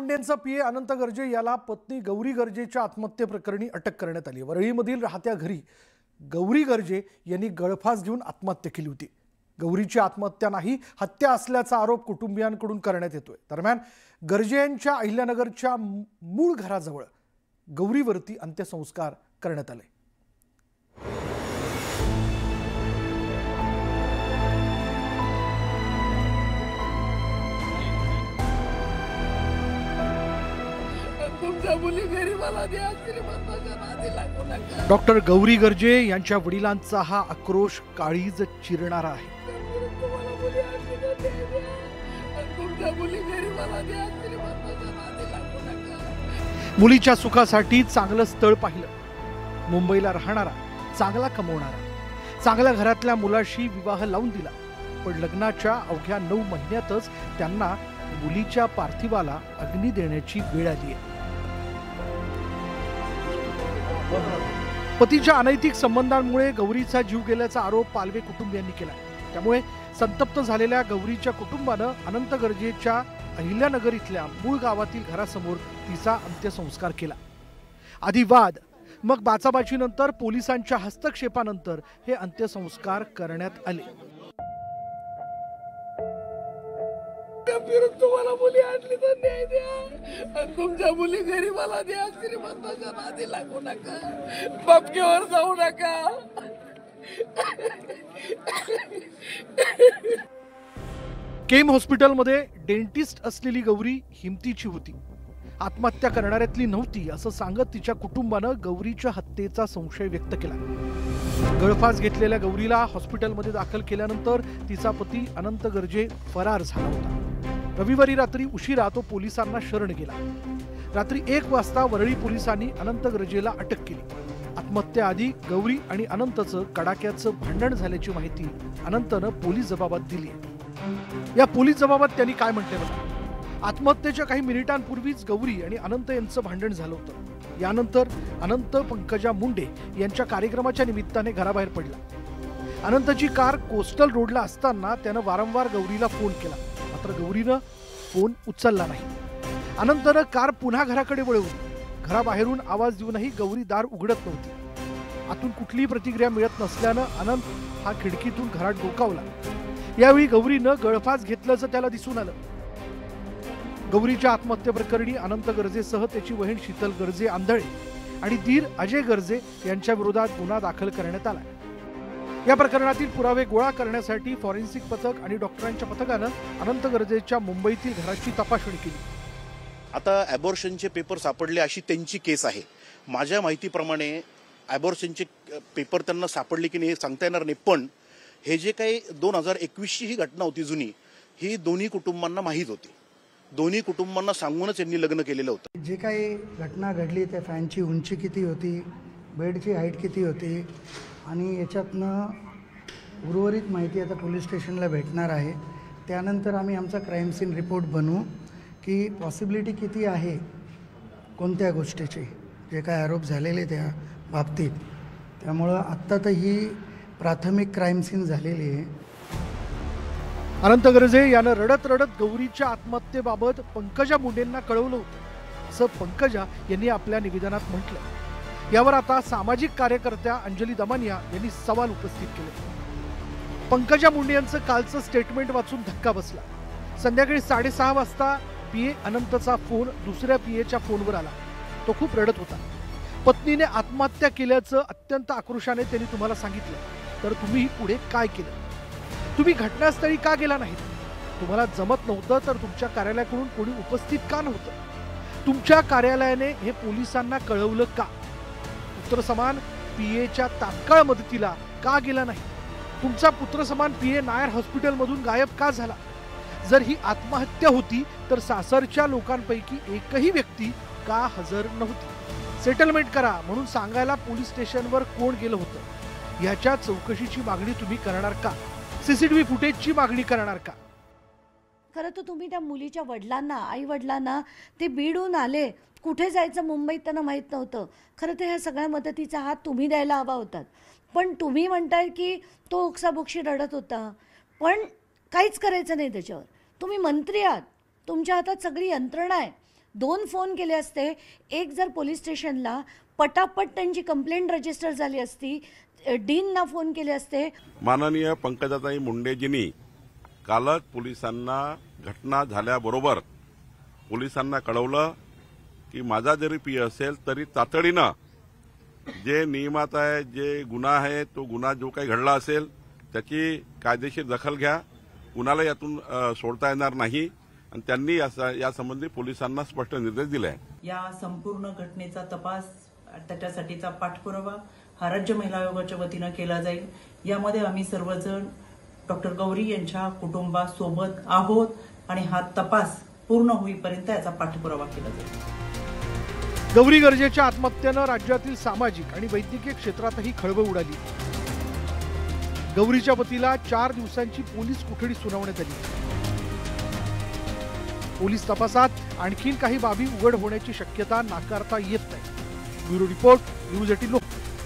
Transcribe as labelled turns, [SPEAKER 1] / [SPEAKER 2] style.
[SPEAKER 1] मुंडेंचा पीए अनंत गर्जे याला पत्नी गौरी गर्जेच्या आत्महत्येप्रकरणी अटक करण्यात आली। वरळीमधील राहत्या घरी गौरी गर्जे यांनी गळफास घेऊन आत्महत्या केली होती। गौरीची आत्महत्या नाही, हत्या असल्याचा आरोप कुटुंबियांकडून करण्यात येतोय। दरम्यान गर्जे यांच्या अहिल्यानगरच्या मूळ घराजवळ गौरीवरती अंत्यसंस्कार करण्यात आले। डॉक्टर गौरी गर्जे यांच्या वडिलांचा हा आक्रोश काळीज चिरणारा आहे। मुलीच्या सुखासाठी चांगलं स्थळ पाहिलं, मुंबईला राहणारा, चांगला कमवणारा, चांगल्या घरातल्या मुलाशी विवाह लावून दिला, पण लग्नाच्या अवघ्या 9 महिन्यातच त्यांना मुलीच्या पार्थिवाला अग्नी देण्याची वेळ आली आहे। पतीच्या अनैतिक संबंधांमुळे गौरीचा जीव गेल्याचा आरोप पालवे कुटुंबियांनी केला। त्यामुळे संतप्त झालेल्या गौरीच्या कुटुंबानं अनंत गर्जेच्या अहिल्यानगर इथल्या मूळ गावातील घरासमोर तिचा अंत्यसंस्कार केला। आधी वाद, मग बाचाबाचीनंतर पोलिसांच्या हस्तक्षेपानंतर हे अंत्यसंस्कार करण्यात आले।
[SPEAKER 2] तुम्हाला मुली आणली तर न्याय द्या, तुमच्या मुली घरी मला द्या, श्रीमंताच्या नादी लागू नका, बापकेवर जाऊ नका।
[SPEAKER 1] केम हॉस्पिटलमध्ये डेंटिस्ट असलेली गौरी हिमतीची होती, आत्महत्या करणाऱ्यातली नव्हती असं सांगत तिच्या कुटुंबानं गौरीच्या हत्येचा संशय व्यक्त केला। गळफास घेतलेल्या गौरीला हॉस्पिटलमध्ये दाखल केल्यानंतर तिचा पती अनंत गर्जे फरार झाला होता। रविवारी रात्री उशिरा तो पोलिसांना शरण गेला। रात्री 1 वाजता वरळी पोलिसांनी अनंत गर्जेला अटक केली। आत्महत्याआधी गौरी आणि अनंतचं कडाक्याचं भांडण झाल्याची माहिती अनंतनं पोलीस जबाबात दिली आहे। या पोलीस जबाबात त्यांनी काय म्हटले बघा। आत्महत्येच्या काही मिनिटांपूर्वीच गौरी आणि अनंत यांचं भांडण झालं होतं। यानंतर अनंत पंकजा मुंडे यांच्या कार्यक्रमाच्या निमित्ताने घराबाहेर पडला। अनंतची कार कोस्टल रोडला असताना त्यानं वारंवार गौरीला फोन केला, मात्र गौरीनं फोन उचलला नाही। अनंतनं कार पुन्हा घराकडे वळवली। घराबाहेरून आवाज देऊनही गौरी दार उघडत नव्हती। आतून कुठलीही प्रतिक्रिया मिळत नसल्यानं अनंत हा खिडकीतून घरात डोकावला। यावेळी गौरीनं गळफास घेतल्याचं त्याला दिसून आलं। गौरीच्या आत्महत्येप्रकरणी अनंत गर्जेसह त्याची बहीण शीतल गर्जे आंधळे आणि दीर अजय गर्जे यांच्या विरोधात गुन्हा दाखल करण्यात आला। या प्रकरणातील पुरावे गोळा करण्यासाठी फॉरेन्सिक पथक आणि डॉक्टरांच्या पथकानं अनंत गर्जेच्या मुंबईतील घराची तपासणी केली।
[SPEAKER 3] आता ॲबॉर्शनचे पेपर सापडले अशी त्यांची केस आहे। माझ्या माहितीप्रमाणे ॲबॉर्शनचे पेपर त्यांना सापडले की नाही हे सांगता येणार नाही, पण हे जे काही 2021ची ही घटना होती जुनी, ही दोन्ही कुटुंबांना माहीत होती। दोन्ही कुटुंबांना सांगूनच यांनी लग्न केलेलं होतं।
[SPEAKER 4] जे काही घटना घडली त्या फॅनची उंची किती होती, बेडची हाईट किती होती आणि याच्यातनं उर्वरित माहिती आता पोलीस स्टेशनला भेटणार आहे। त्यानंतर आम्ही आमचा क्राईम सीन रिपोर्ट बनवू की पॉसिबिलिटी किती आहे कोणत्या गोष्टीची, जे काय आरोप झालेले त्या बाबतीत। त्यामुळं आत्ता तर ही प्राथमिक क्राईम सीन झालेली आहे।
[SPEAKER 1] अनंत गर्जे यानं रडत रडत गौरीच्या आत्महत्येबाबत पंकजा मुंडेंना कळवलं होतं असं पंकजा यांनी आपल्या निवेदनात म्हटलं। यावर आता सामाजिक कार्यकर्त्या अंजली दमानिया यांनी सवाल उपस्थित केले। पंकजा मुंडे यांचं कालचं स्टेटमेंट वाचून धक्का बसला। संध्याकाळी 6:30 वाजता पीए अनंतचा फोन दुसऱ्या पीएच्या फोनवर आला। तो खूप रडत होता। पत्नीने आत्महत्या केल्याचं अत्यंत आक्रोशाने त्यांनी तुम्हाला सांगितलं, तर तुम्ही पुढे काय केलं? तुम्ही घटनास्थळी का गेला नाहीत? तुम्हाला जमत नव्हतं तर तुमच्या कार्यालयाकडून कोणी उपस्थित का नव्हतं? तुमच्या कार्यालयाने हे पोलिसांना कळवलं का? पुत्रसमान पीएच्या तात्काळ मदतीला का गेला नाही? तुमचा पुत्रसमान पीए नायर हॉस्पिटलमधून गायब का झाला? जर ही आत्महत्या होती तर सासरच्या लोकांपैकी एकही व्यक्ती का हजर नव्हती? सेटलमेंट करा म्हणून सांगायला पोलीस स्टेशनवर कोण गेलं होतं? याच्या चौकशीची मागणी तुम्ही करणार का? सीसीटीव्ही फुटेजची मागणी करणार का?
[SPEAKER 5] खरं तर तुम्ही त्या मुलीच्या वडिलांना, आई वडिलांना ते बीडहून आले, कुठे जायचं मुंबईत त्यांना माहीत नव्हतं। खरं तर ह्या सगळ्या मदतीचा हात तुम्ही द्यायला हवा होता, पण तुम्ही म्हणताय की तो ओक्साबोक्षी रडत होता, पण काहीच करायचं नाही त्याच्यावर। तुम्ही मंत्री आहात, तुमच्या हातात सगळी यंत्रणा आहे, 2 फोन केले असते, एक जर पोलीस स्टेशनला पटापट त्यांची कंप्लेंट रजिस्टर झाली असती, डीनना फोन केले असते.
[SPEAKER 6] माननीय पंकजाताई मुंडेजींनी कालच पोलिसांना घटना झाल्याबरोबर पोलिसांना कळवलं की माझा जरी पी असेल तरी तातडीनं जे नियमात आहे, जे गुन्हा आहे, तो गुन्हा जो काही घडला असेल त्याची कायदेशीर दखल घ्या, कुणाला यातून सोडता येणार नाही. आणि त्यांनी यासंबंधी पोलिसांना स्पष्ट निर्देश दिले आहे.
[SPEAKER 7] या संपूर्ण घटनेचा तपास, त्याच्यासाठीचा पाठपुरावा हा राज्य महिला आयोगाच्या वतीनं केला जाईल. यामध्ये आम्ही सर्वजण डॉक्टर गौरी यांच्या कुटुंबासोबत आहोत आणि हा तपास पूर्ण होईपर्यंत याचा पाठपुरावा केला जाईल.
[SPEAKER 1] गौरी गर्जेच्या आत्महत्येनं राज्यातील सामाजिक आणि वैद्यकीय क्षेत्रातही खळबळ उडाली. गौरीच्या पतीला 4 दिवसांची पोलीस कोठडी सुनावण्यात आली. पोलीस तपासात आणखीन काही बाबी उघड होण्याची शक्यता नाकारता येत नाही. Bureau report, news 18 Lokmat.